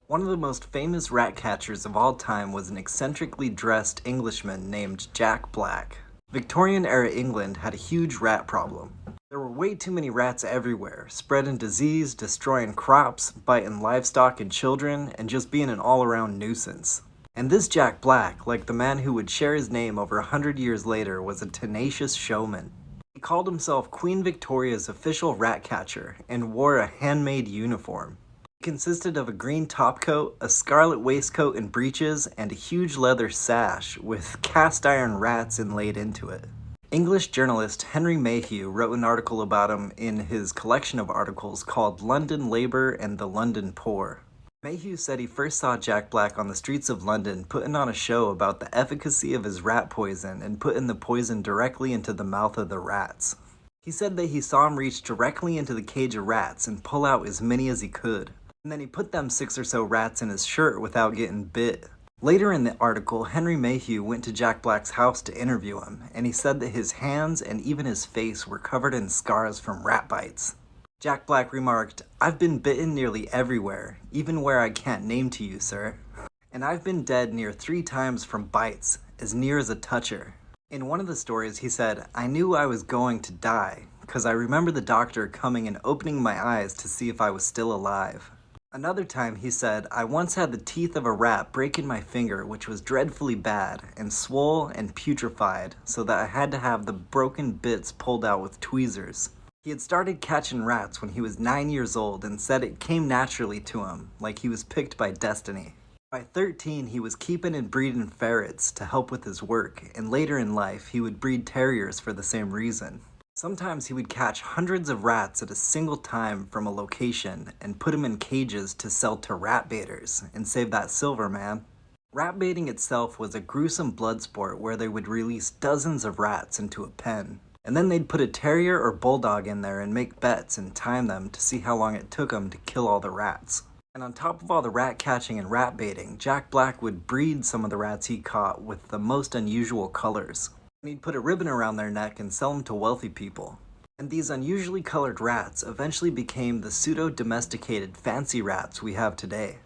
One of the most famous rat catchers of all time was an eccentrically dressed Englishman named Jack Black. Victorian-era England had a huge rat problem. There were way too many rats everywhere, spreading disease, destroying crops, biting livestock and children, and just being an all-around nuisance. And this Jack Black, like the man who would share his name over 100 years later, was a tenacious showman. He called himself Queen Victoria's official rat catcher and wore a handmade uniform. It consisted of a green topcoat, a scarlet waistcoat and breeches, and a huge leather sash with cast iron rats inlaid into it. English journalist Henry Mayhew wrote an article about him in his collection of articles called London Labour and the London Poor. Mayhew said he first saw Jack Black on the streets of London putting on a show about the efficacy of his rat poison and putting the poison directly into the mouth of the rats. He said that he saw him reach directly into the cage of rats and pull out as many as he could. And then he put them 6 or so rats in his shirt without getting bit. Later in the article, Henry Mayhew went to Jack Black's house to interview him, and he said that his hands and even his face were covered in scars from rat bites. Jack Black remarked, "I've been bitten nearly everywhere, even where I can't name to you, sir. And I've been dead near 3 times from bites, as near as a toucher." In one of the stories, he said, "I knew I was going to die, 'cause I remember the doctor coming and opening my eyes to see if I was still alive." Another time he said, "I once had the teeth of a rat break in my finger, which was dreadfully bad, and swole and putrefied, so that I had to have the broken bits pulled out with tweezers." He had started catching rats when he was 9 years old and said it came naturally to him, like he was picked by destiny. By 13, he was keeping and breeding ferrets to help with his work, and later in life, he would breed terriers for the same reason. Sometimes he would catch hundreds of rats at a single time from a location and put them in cages to sell to rat baiters and save that silver, man. Rat baiting itself was a gruesome blood sport where they would release dozens of rats into a pen. And then they'd put a terrier or bulldog in there and make bets and time them to see how long it took them to kill all the rats. And on top of all the rat catching and rat baiting, Jack Black would breed some of the rats he caught with the most unusual colors. And he'd put a ribbon around their neck and sell them to wealthy people. And these unusually colored rats eventually became the pseudo-domesticated fancy rats we have today.